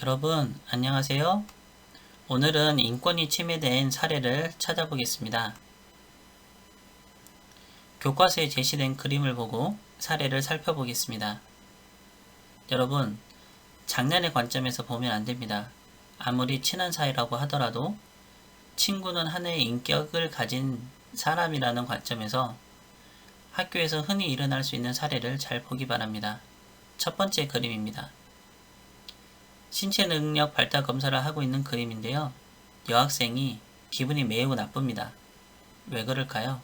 여러분, 안녕하세요. 오늘은 인권이 침해된 사례를 찾아보겠습니다. 교과서에 제시된 그림을 보고 사례를 살펴보겠습니다. 여러분, 장난의 관점에서 보면 안 됩니다. 아무리 친한 사이라고 하더라도 친구는 하나의 인격을 가진 사람이라는 관점에서 학교에서 흔히 일어날 수 있는 사례를 잘 보기 바랍니다. 첫 번째 그림입니다. 신체 능력 발달 검사를 하고 있는 그림인데요. 여학생이 기분이 매우 나쁩니다. 왜 그럴까요?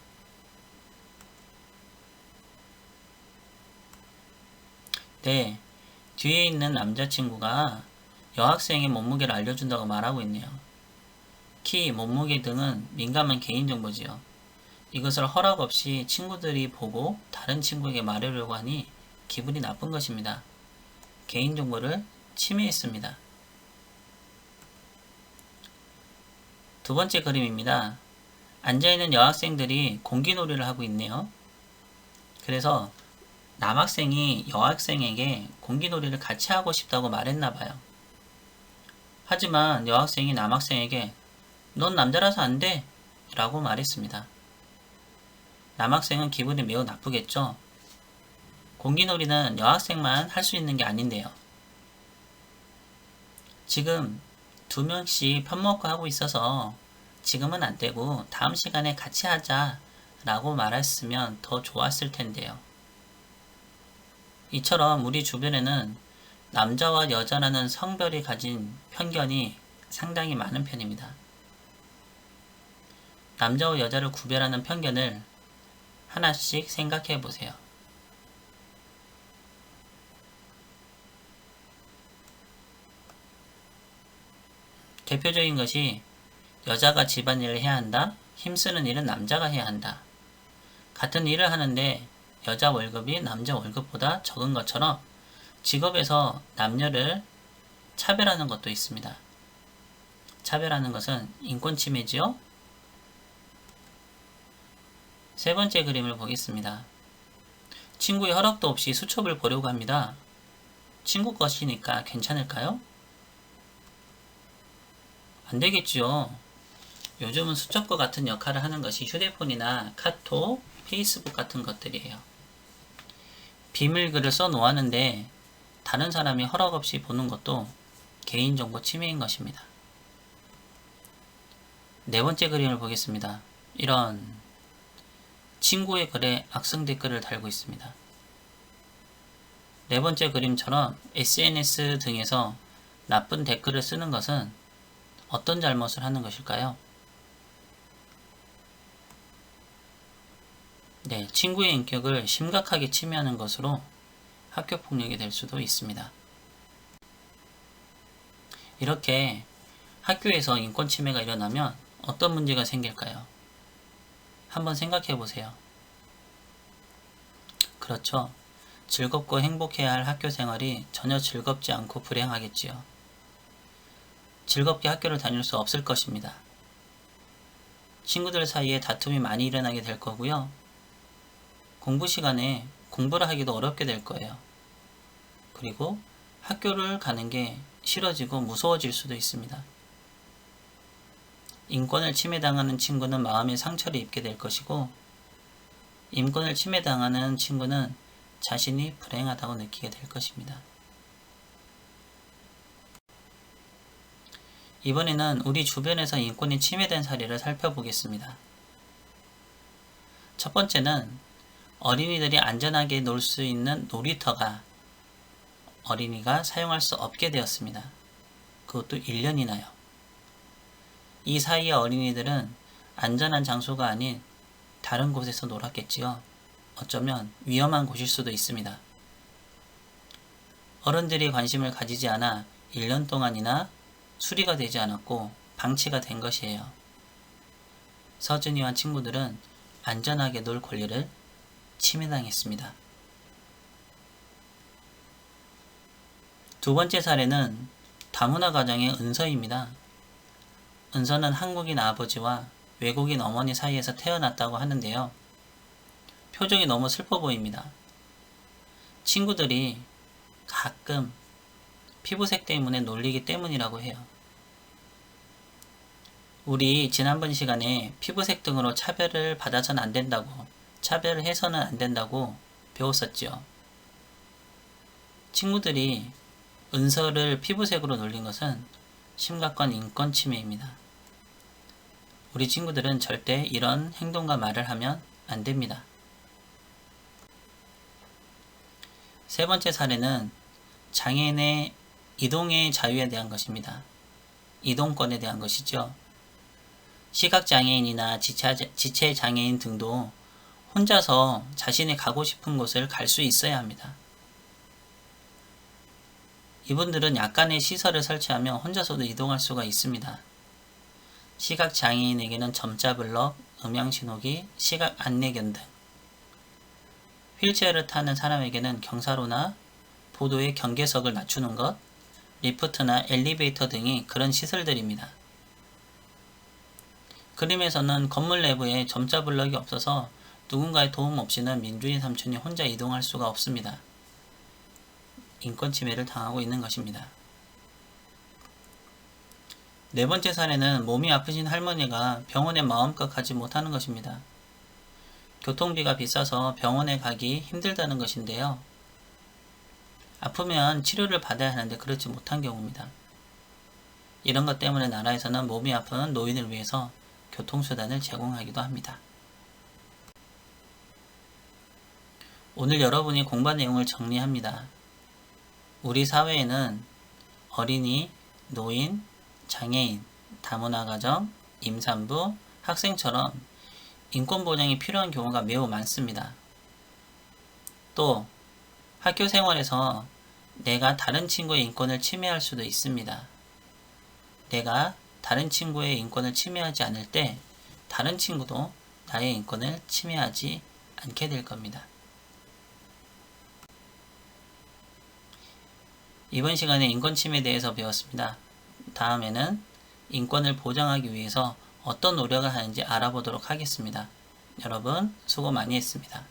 네, 뒤에 있는 남자친구가 여학생의 몸무게를 알려준다고 말하고 있네요. 키, 몸무게 등은 민감한 개인정보지요. 이것을 허락 없이 친구들이 보고 다른 친구에게 말하려고 하니 기분이 나쁜 것입니다. 개인정보를 침해했습니다. 두 번째 그림입니다. 앉아있는 여학생들이 공기놀이를 하고 있네요. 그래서 남학생이 여학생에게 공기놀이를 같이 하고 싶다고 말했나봐요. 하지만 여학생이 남학생에게 넌 남자라서 안 돼! 라고 말했습니다. 남학생은 기분이 매우 나쁘겠죠? 공기놀이는 여학생만 할 수 있는 게 아닌데요. 지금 2명씩 편먹고 하고 있어서 지금은 안 되고 다음 시간에 같이 하자 라고 말했으면 더 좋았을 텐데요. 이처럼 우리 주변에는 남자와 여자라는 성별이 가진 편견이 상당히 많은 편입니다. 남자와 여자를 구별하는 편견을 하나씩 생각해 보세요. 대표적인 것이 여자가 집안일을 해야 한다. 힘쓰는 일은 남자가 해야 한다. 같은 일을 하는데 여자 월급이 남자 월급보다 적은 것처럼 직업에서 남녀를 차별하는 것도 있습니다. 차별하는 것은 인권 침해지요. 세 번째 그림을 보겠습니다. 친구의 허락도 없이 수첩을 보려고 합니다. 친구 것이니까 괜찮을까요? 안 되겠지요. 요즘은 수첩과 같은 역할을 하는 것이 휴대폰이나 카톡, 페이스북 같은 것들이에요. 비밀글을 써 놓았는데 다른 사람이 허락 없이 보는 것도 개인정보 침해인 것입니다. 네 번째 그림을 보겠습니다. 이런 친구의 글에 악성 댓글을 달고 있습니다. 네 번째 그림처럼 SNS 등에서 나쁜 댓글을 쓰는 것은 어떤 잘못을 하는 것일까요? 네, 친구의 인격을 심각하게 침해하는 것으로 학교폭력이 될 수도 있습니다. 이렇게 학교에서 인권 침해가 일어나면 어떤 문제가 생길까요? 한번 생각해 보세요. 그렇죠. 즐겁고 행복해야 할 학교 생활이 전혀 즐겁지 않고 불행하겠지요. 즐겁게 학교를 다닐 수 없을 것입니다. 친구들 사이에 다툼이 많이 일어나게 될 거고요. 공부 시간에 공부를 하기도 어렵게 될 거예요. 그리고 학교를 가는 게 싫어지고 무서워질 수도 있습니다. 인권을 침해당하는 친구는 마음의 상처를 입게 될 것이고, 인권을 침해당하는 친구는 자신이 불행하다고 느끼게 될 것입니다. 이번에는 우리 주변에서 인권이 침해된 사례를 살펴보겠습니다. 첫 번째는 어린이들이 안전하게 놀 수 있는 놀이터가 어린이가 사용할 수 없게 되었습니다. 그것도 1년이나요. 이 사이에 어린이들은 안전한 장소가 아닌 다른 곳에서 놀았겠지요. 어쩌면 위험한 곳일 수도 있습니다. 어른들이 관심을 가지지 않아 1년 동안이나 수리가 되지 않았고 방치가 된 것이에요. 서준이와 친구들은 안전하게 놀 권리를 침해당했습니다. 두 번째 사례는 다문화 가정의 은서입니다. 은서는 한국인 아버지와 외국인 어머니 사이에서 태어났다고 하는데요. 표정이 너무 슬퍼 보입니다. 친구들이 가끔 피부색 때문에 놀리기 때문이라고 해요. 우리 지난번 시간에 피부색 등으로 차별을 받아서는 안 된다고, 차별을 해서는 안 된다고 배웠었죠. 친구들이 은서를 피부색으로 놀린 것은 심각한 인권 침해입니다. 우리 친구들은 절대 이런 행동과 말을 하면 안 됩니다. 세 번째 사례는 장애인의 이동의 자유에 대한 것입니다. 이동권에 대한 것이죠. 시각장애인이나 지체장애인 등도 혼자서 자신이 가고 싶은 곳을 갈 수 있어야 합니다. 이분들은 약간의 시설을 설치하며 혼자서도 이동할 수가 있습니다. 시각장애인에게는 점자블럭, 음향신호기, 시각 안내견 등, 휠체어를 타는 사람에게는 경사로나 보도의 경계석을 낮추는 것, 리프트나 엘리베이터 등이 그런 시설들입니다. 그림에서는 건물 내부에 점자블럭이 없어서 누군가의 도움 없이는 민준이 삼촌이 혼자 이동할 수가 없습니다. 인권 침해를 당하고 있는 것입니다. 네 번째 사례는 몸이 아프신 할머니가 병원에 마음껏 가지 못하는 것입니다. 교통비가 비싸서 병원에 가기 힘들다는 것인데요. 아프면 치료를 받아야 하는데 그렇지 못한 경우입니다. 이런 것 때문에 나라에서는 몸이 아픈 노인을 위해서 교통수단을 제공하기도 합니다. 오늘 여러분이 공부한 내용을 정리합니다. 우리 사회에는 어린이, 노인, 장애인, 다문화 가정, 임산부, 학생처럼 인권 보장이 필요한 경우가 매우 많습니다. 또 학교 생활에서 내가 다른 친구의 인권을 침해할 수도 있습니다. 내가 다른 친구의 인권을 침해하지 않을 때 다른 친구도 나의 인권을 침해하지 않게 될 겁니다. 이번 시간에 인권 침해에 대해서 배웠습니다. 다음에는 인권을 보장하기 위해서 어떤 노력을 하는지 알아보도록 하겠습니다. 여러분 수고 많이 했습니다.